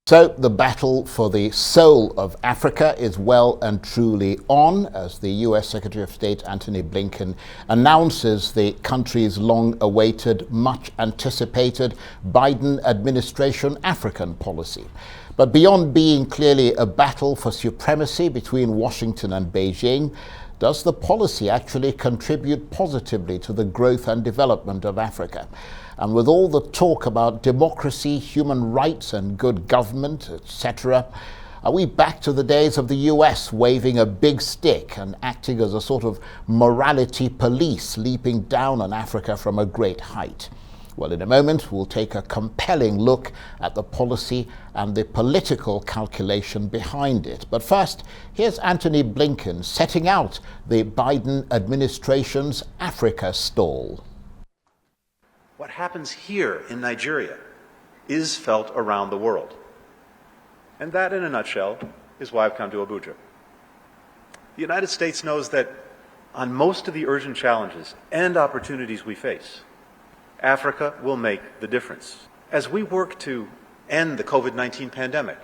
So the battle for the soul of Africa is well and truly on as the US Secretary of State Antony Blinken announces the country's long-awaited, much-anticipated Biden administration African policy. But beyond being clearly a battle for supremacy between Washington and Beijing, does the policy actually contribute positively to the growth and development of Africa? And with all the talk about democracy, human rights and good government, etc., are we back to the days of the US waving a big stick and acting as a sort of morality police leaping down on Africa from a great height? Well, in a moment, we'll take a compelling look at the policy and the political calculation behind it. But first, here's Antony Blinken setting out the Biden administration's Africa stall. What happens here in Nigeria is felt around the world. And that, in a nutshell, is why I've come to Abuja. The United States knows that on most of the urgent challenges and opportunities we face, Africa will make the difference. As we work to end the COVID-19 pandemic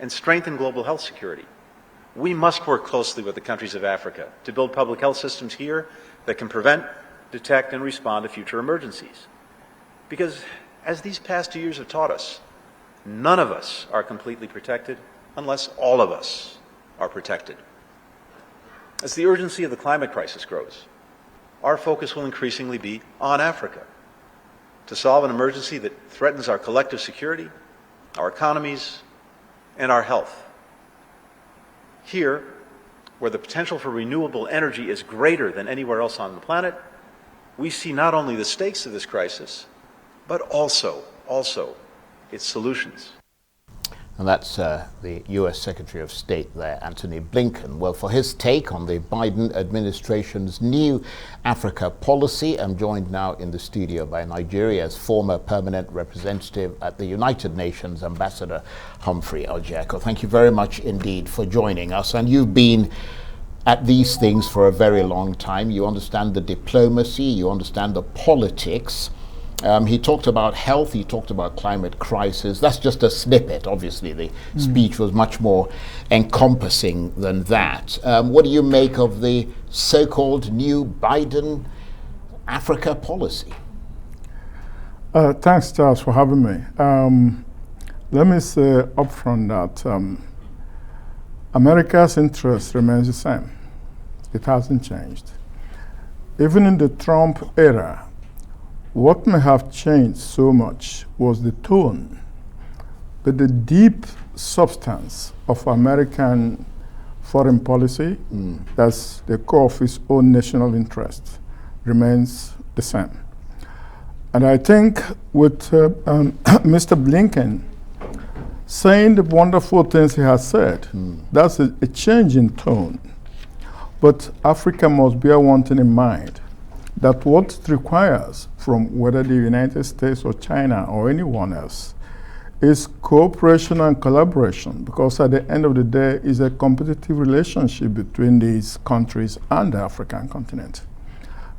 and strengthen global health security, we must work closely with the countries of Africa to build public health systems here that can prevent, detect, and respond to future emergencies. Because, as these past 2 years have taught us, none of us are completely protected unless all of us are protected. As the urgency of the climate crisis grows, our focus will increasingly be on Africa to solve an emergency that threatens our collective security, our economies, and our health. Here, where the potential for renewable energy is greater than anywhere else on the planet, we see not only the stakes of this crisis, but also its solutions. And that's the US Secretary of State there, Antony Blinken. Well, for his take on the Biden administration's new Africa policy, I'm joined now in the studio by Nigeria's former permanent representative at the United Nations, Ambassador Humphrey Orjiakor. Thank you very much indeed for joining us. And you've been at these things for a very long time. You understand the diplomacy, you understand the politics. He talked about health, he talked about climate crisis. That's just a snippet. Obviously, the speech was much more encompassing than that. What do you make of the so-called new Biden Africa policy? Thanks, Charles, for having me. Let me say upfront that America's interest remains the same. It hasn't changed. Even in the Trump era, what may have changed so much was the tone, but the deep substance of American foreign policy, that's the core of its own national interest, remains the same. And I think with Mr. Blinken saying the wonderful things he has said, that's a change in tone. But Africa must bear one thing in mind, that what it requires from whether the United States or China or anyone else is cooperation and collaboration, because at the end of the day, it's a competitive relationship between these countries and the African continent.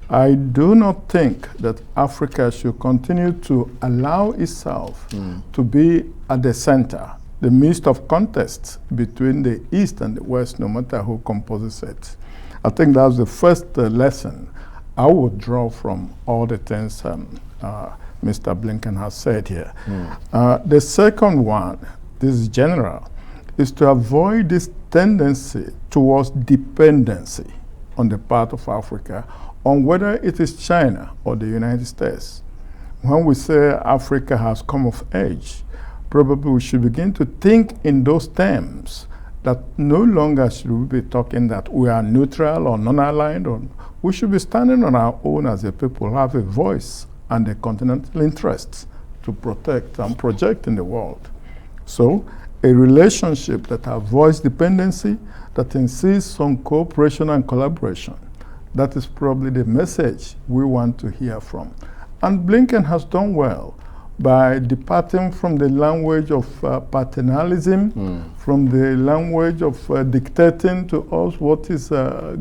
I do not think that Africa should continue to allow itself to be at the center, the midst of contests between the East and the West, no matter who composes it. I think that's the first lesson I would draw from all the things Mr. Blinken has said here. The second one, this is general, is to avoid this tendency towards dependency on the part of Africa on whether it is China or the United States. When we say Africa has come of age, probably we should begin to think in those terms, that no longer should we be talking that we are neutral or non-aligned, or we should be standing on our own as a people, have a voice and a continental interest to protect and project in the world. So a relationship that avoids dependency, that insists on cooperation and collaboration, that is probably the message we want to hear from. And Blinken has done well by departing from the language of paternalism, from the language of dictating to us what is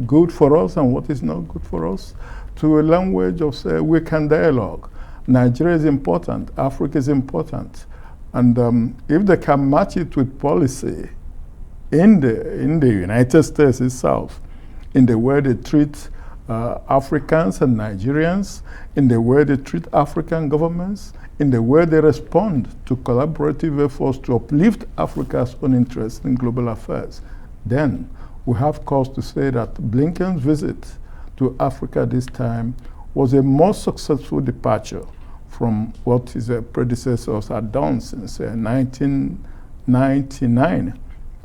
good for us and what is not good for us, to a language of we can dialogue. Nigeria is important, Africa is important, And if they can match it with policy in the United States itself, in the way they treat Africans and Nigerians, in the way they treat African governments, in the way they respond to collaborative efforts to uplift Africa's own interests in global affairs, then we have cause to say that Blinken's visit to Africa this time was a more successful departure from what his predecessors had done since 1999,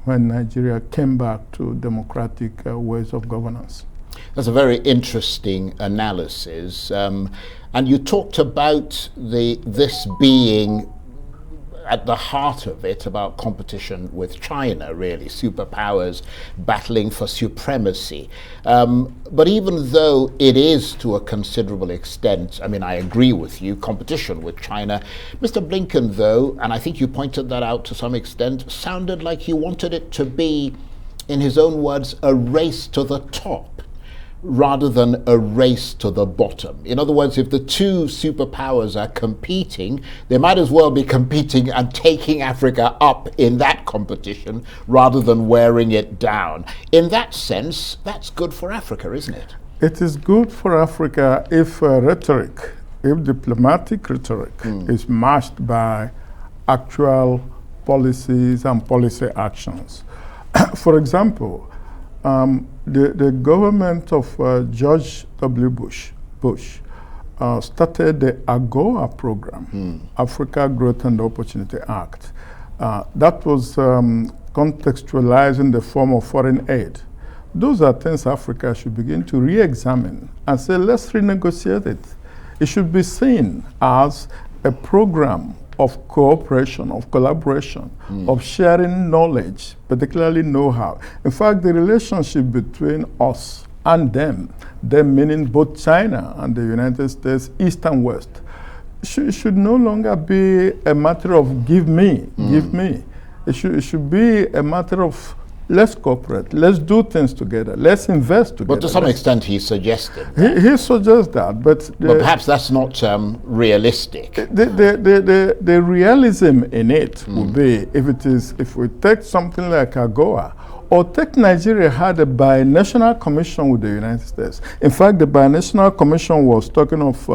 when Nigeria came back to democratic ways of governance. That's a very interesting analysis. And you talked about this being at the heart of it, about competition with China, really, superpowers battling for supremacy. But even though it is to a considerable extent, I mean, I agree with you, competition with China, Mr. Blinken, though, and I think you pointed that out to some extent, sounded like he wanted it to be, in his own words, a race to the top, rather than a race to the bottom. In other words, if the two superpowers are competing, they might as well be competing and taking Africa up in that competition rather than wearing it down. In that sense, that's good for Africa, isn't it? It is good for Africa if rhetoric, if diplomatic rhetoric is matched by actual policies and policy actions. For example, the government of George W. Bush started the AGOA program, Africa Growth and Opportunity Act. That was contextualized in the form of foreign aid. Those are things Africa should begin to re-examine and say, let's renegotiate it. It should be seen as a program of cooperation, of collaboration, of sharing knowledge, particularly know-how. In fact, the relationship between us and them meaning both China and the United States, East and West, should no longer be a matter of give me. It should be a matter of let's cooperate, let's do things together, let's invest together. But to some extent he suggested he suggests that, but perhaps that's not realistic. The realism in it would be if we take something like AGOA, or take Nigeria had a binational commission with the United States. In fact, the binational commission was talking of,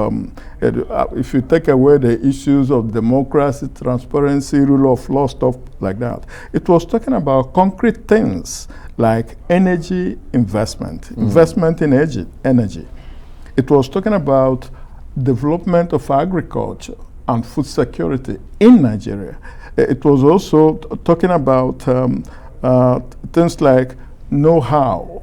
if you take away the issues of democracy, transparency, rule of law, stuff like that, it was talking about concrete things like energy investment, investment in energy. It was talking about development of agriculture and food security in Nigeria. It was also talking about things like know-how,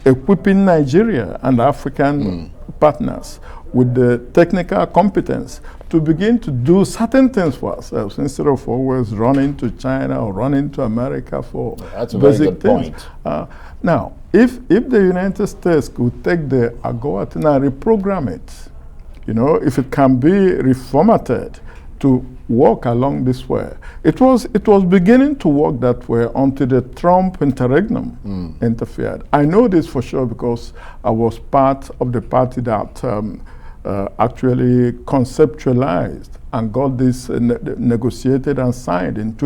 equipping Nigeria and African partners with the technical competence to begin to do certain things for ourselves instead of always running to China or running to America for That's a basic very good things. point. Now, if the United States could take the AGOA thing and reprogram it, if it can be reformatted to work along this way. It was beginning to work that way until the Trump interregnum interfered. I know this for sure because I was part of the party that actually conceptualized and got this negotiated and signed in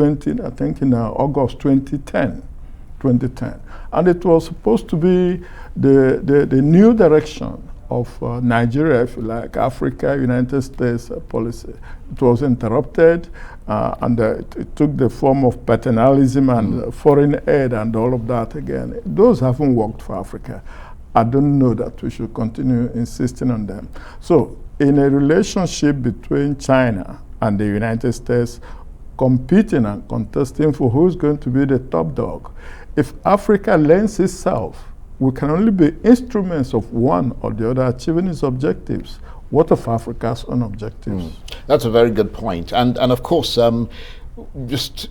August 2010. And it was supposed to be the new direction of Nigeria, if you like, Africa, United States policy. It was interrupted and it took the form of paternalism and foreign aid and all of that again. Those haven't worked for Africa. I don't know that we should continue insisting on them. So in a relationship between China and the United States, competing and contesting for who's going to be the top dog, if Africa lends itself, we can only be instruments of one or the other achieving its objectives. What of Africa's own objectives? That's a very good point. And of course, just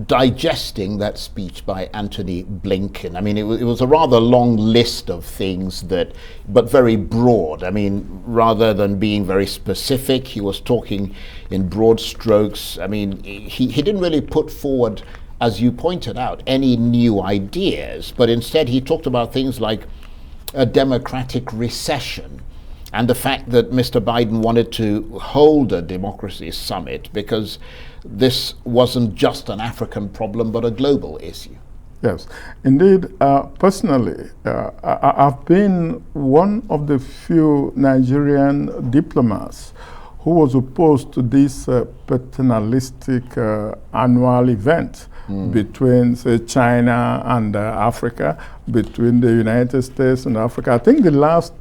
digesting that speech by Antony Blinken, I mean, it was a rather long list of things but very broad. I mean, rather than being very specific, he was talking in broad strokes. I mean, he didn't really put forward, as you pointed out, any new ideas, but instead he talked about things like a democratic recession, and the fact that Mr. Biden wanted to hold a democracy summit because this wasn't just an African problem but a global issue. Yes, indeed. Personally, I've been one of the few Nigerian diplomats who was opposed to this paternalistic annual event between, say, China and Africa, between the United States and Africa. I think the last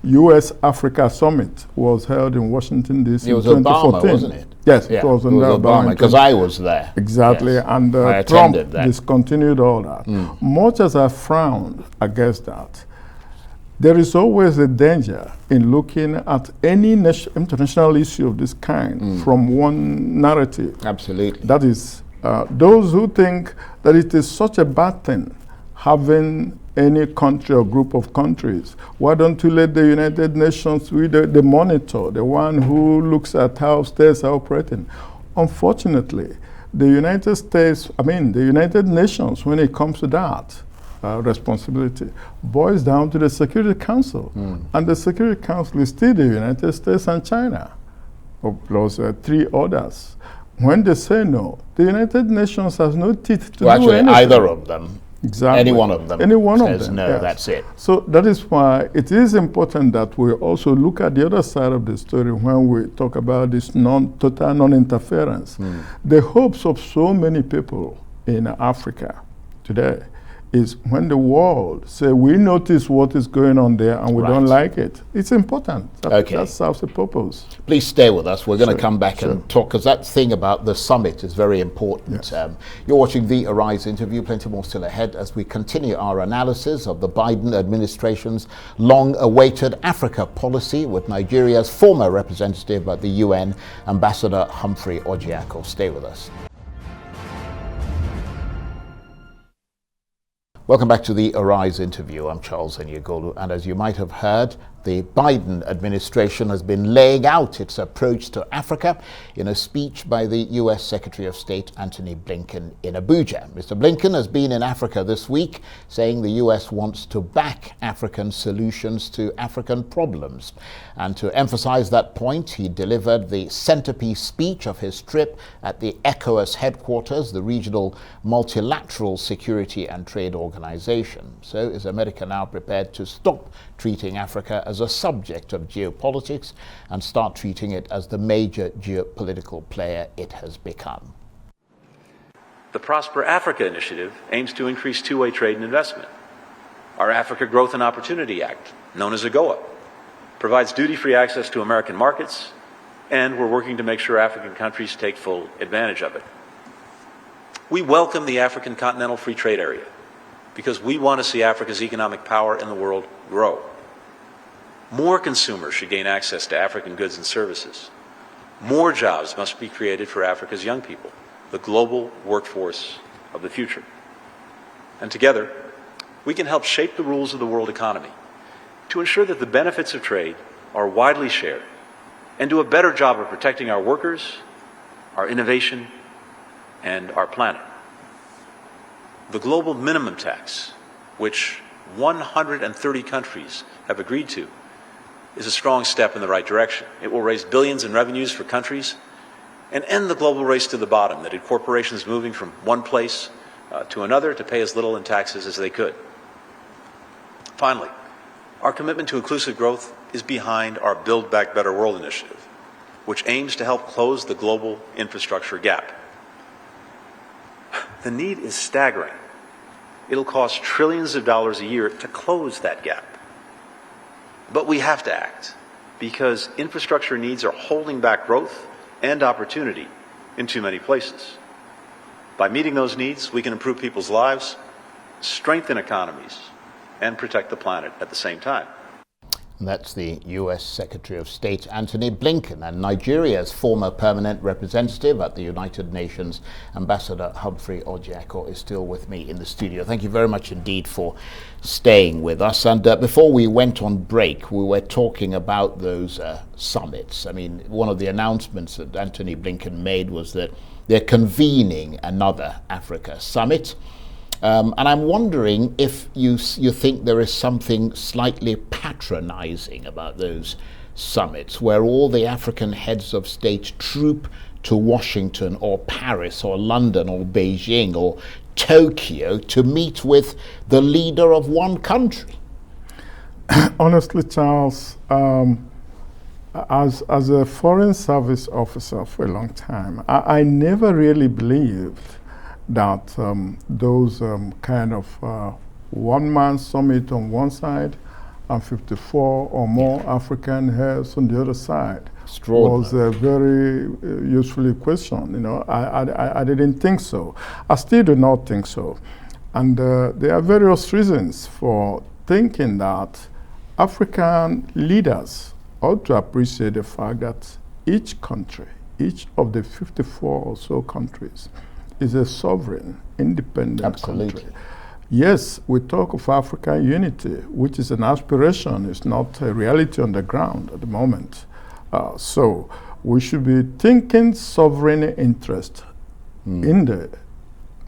U.S.-Africa summit was held in Washington, D.C. It was in 2014. Obama, wasn't it? Yes, yeah, it was Obama, because I was there. Exactly, yes. and Trump discontinued all that. Much as I frowned against that, there is always a danger in looking at any international issue of this kind from one narrative. Absolutely. That is, those who think that it is such a bad thing having any country or group of countries, why don't you let the United Nations be the monitor, the one who looks at how states are operating? Unfortunately, the United States, the United Nations, when it comes to that responsibility, boils down to the Security Council. And the Security Council is still the United States and China, plus 3 others. When they say no, the United Nations has no teeth to do anything. Either of them. Exactly. Any one of them says no, yes. That's it. So that is why it is important that we also look at the other side of the story when we talk about this total non-interference. The hopes of so many people in Africa today is when the world say we notice what is going on there and we don't like it. It's important. That serves the purpose. Please stay with us. We're going to come back and talk, because that thing about the summit is very important. Yes. You're watching the Arise interview. Plenty more still ahead as we continue our analysis of the Biden administration's long-awaited Africa policy with Nigeria's former representative at the UN, Ambassador Humphrey Orjiakor. Stay with us. Welcome back to the Arise interview. I'm Charles Aniagolu, and as you might have heard, the Biden administration has been laying out its approach to Africa in a speech by the U.S. Secretary of State Antony Blinken in Abuja. Mr. Blinken has been in Africa this week, saying the U.S. wants to back African solutions to African problems. And to emphasize that point, he delivered the centerpiece speech of his trip at the ECOWAS headquarters, the regional multilateral security and trade organization. So is America now prepared to stop treating Africa as a subject of geopolitics and start treating it as the major geopolitical player it has become? The Prosper Africa initiative aims to increase two-way trade and investment. Our Africa Growth and Opportunity Act, known as AGOA, provides duty-free access to American markets, and we're working to make sure African countries take full advantage of it. We welcome the African Continental Free Trade Area because we want to see Africa's economic power in the world grow. More consumers should gain access to African goods and services. More jobs must be created for Africa's young people, the global workforce of the future. And together, we can help shape the rules of the world economy to ensure that the benefits of trade are widely shared and do a better job of protecting our workers, our innovation, and our planet. The global minimum tax, which 130 countries have agreed to, is a strong step in the right direction. It will raise billions in revenues for countries and end the global race to the bottom that had corporations moving from one place to another to pay as little in taxes as they could. Finally, our commitment to inclusive growth is behind our Build Back Better World initiative, which aims to help close the global infrastructure gap. The need is staggering. It'll cost trillions of dollars a year to close that gap. But we have to act because infrastructure needs are holding back growth and opportunity in too many places. By meeting those needs, we can improve people's lives, strengthen economies, and protect the planet at the same time. And that's the U.S. Secretary of State Antony Blinken, and Nigeria's former permanent representative at the United Nations, Ambassador Humphrey Orjiakor, is still with me in the studio. Thank you very much indeed for staying with us. And before we went on break, we were talking about those summits. I mean, one of the announcements that Antony Blinken made was that they're convening another Africa summit. And I'm wondering if you think there is something slightly patronizing about those summits, where all the African heads of state troop to Washington or Paris or London or Beijing or Tokyo to meet with the leader of one country. Honestly, Charles, as a foreign service officer for a long time, I never really believed that those kind of one-man summit on one side and 54 or more African heads on the other side was a very useful question. You know, I didn't think so. I still do not think so. And there are various reasons for thinking that African leaders ought to appreciate the fact that each country, each of the 54 or so countries, is a sovereign, independent country. Yes, we talk of African unity, which is an aspiration, it's not a reality on the ground at the moment. So we should be thinking sovereign interest in the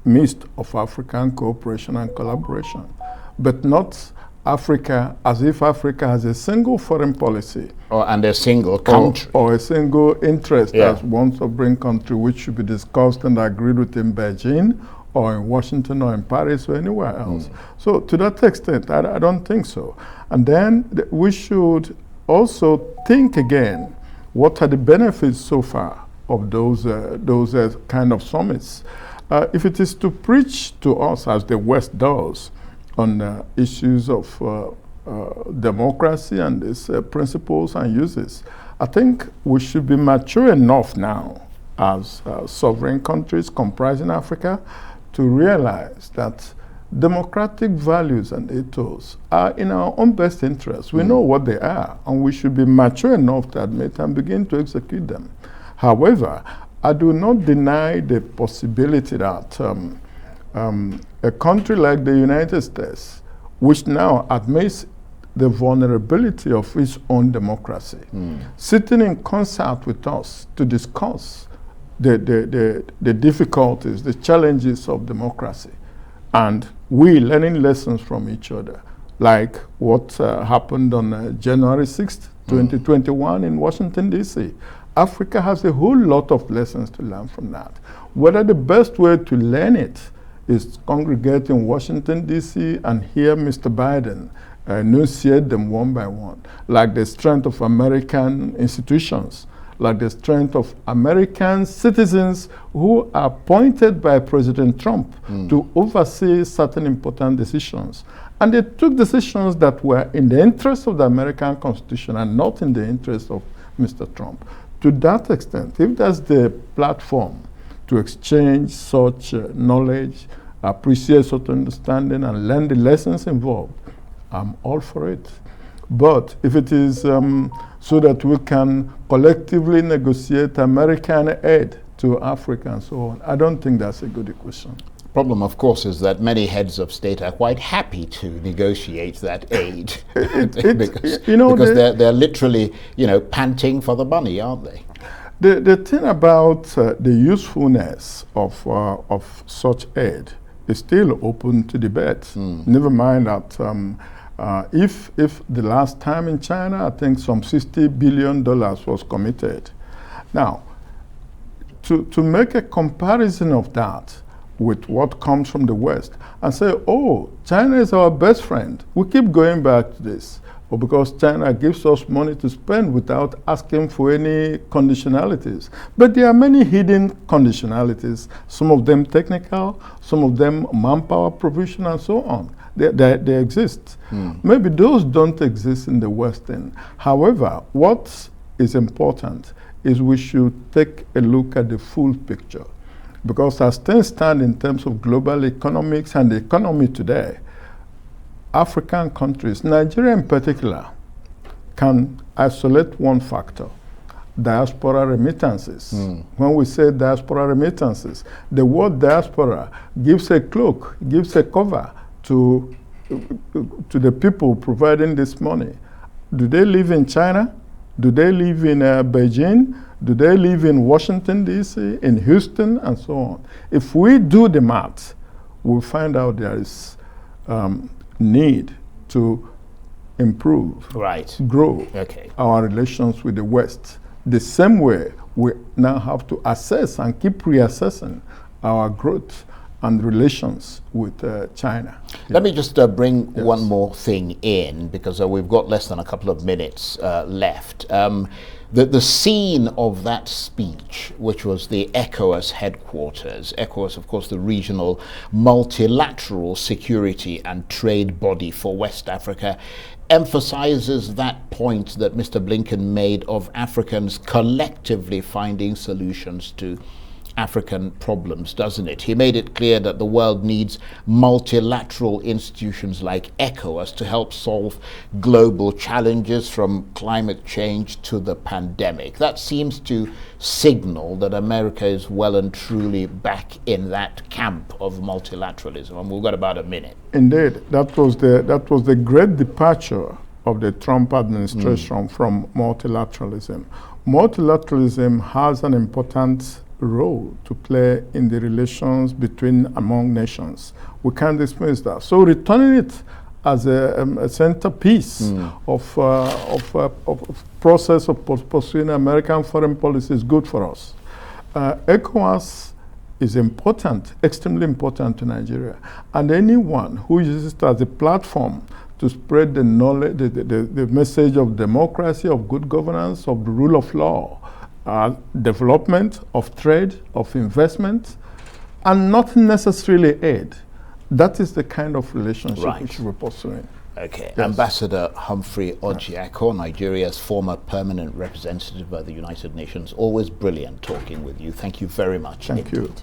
midst of African cooperation and collaboration, but not Africa as if Africa has a single foreign policy. And a single country. Or a single interest as one sovereign country, which should be discussed and agreed with in Beijing or in Washington or in Paris or anywhere else. So to that extent, I don't think so. And then we should also think again, what are the benefits so far of those kind of summits? If it is to preach to us, as the West does, on issues of democracy and its principles and uses, I think we should be mature enough now as sovereign countries comprising Africa to realize that democratic values and ethos are in our own best interest. We know what they are, and we should be mature enough to admit and begin to execute them. However, I do not deny the possibility that a country like the United States, which now admits the vulnerability of its own democracy, sitting in concert with us to discuss the difficulties, the challenges of democracy, and we learning lessons from each other, like what happened on January 6th, 2021 in Washington, D.C. Africa has a whole lot of lessons to learn from that. Whether the best way to learn it is congregate in Washington, D.C. and hear Mr. Biden enunciate them one by one, like the strength of American institutions, like the strength of American citizens who are appointed by President Trump to oversee certain important decisions. And they took decisions that were in the interest of the American Constitution and not in the interest of Mr. Trump. To that extent, if that's the platform to exchange such knowledge, appreciate such understanding, and learn the lessons involved, I'm all for it. But if it is so that we can collectively negotiate American aid to Africa and so on, I don't think that's a good equation. The problem, of course, is that many heads of state are quite happy to negotiate that aid because they're literally, panting for the money, aren't they? The thing about the usefulness of such aid is still open to debate. Never mind that if the last time in China, I think some $60 billion was committed. Now, to make a comparison of that with what comes from the West and say, oh, China is our best friend. We keep going back to this. Or because China gives us money to spend without asking for any conditionalities. But there are many hidden conditionalities, some of them technical, some of them manpower provision and so on. They exist. Maybe those don't exist in the West end. However, what is important is we should take a look at the full picture. Because as things stand in terms of global economics and the economy today, African countries, Nigeria in particular, can isolate one factor, diaspora remittances. When we say diaspora remittances, the word diaspora gives a cloak, gives a cover to the people providing this money. Do they live in China? Do they live in Beijing? Do they live in Washington, D.C., in Houston, and so on? If we do the math, we'll find out there is need to improve, grow our relations with the West. The same way we now have to assess and keep reassessing our growth and relations with China. Let me just bring one more thing in, because we've got less than a couple of minutes left. The scene of that speech, which was the ECOWAS headquarters, ECOWAS, of course, the regional multilateral security and trade body for West Africa, emphasizes that point that Mr. Blinken made of Africans collectively finding solutions to African problems, doesn't it? He made it clear that the world needs multilateral institutions like ECOWAS to help solve global challenges, from climate change to the pandemic. That seems to signal that America is well and truly back in that camp of multilateralism. And we've got about a minute. Indeed, that was the great departure of the Trump administration from multilateralism. Multilateralism has an important role to play in the relations among nations. We can't dismiss that. So returning it as a centerpiece of process of pursuing American foreign policy is good for us. ECOWAS is important, extremely important to Nigeria, and anyone who uses it as a platform to spread the knowledge, the message of democracy, of good governance, of the rule of law, development, of trade, of investment, and not necessarily aid. That is the kind of relationship which we're pursuing. Okay. Yes. Ambassador Humphrey Orjiakor, Nigeria's former permanent representative by the United Nations. Always brilliant talking with you. Thank you very much. Thank you.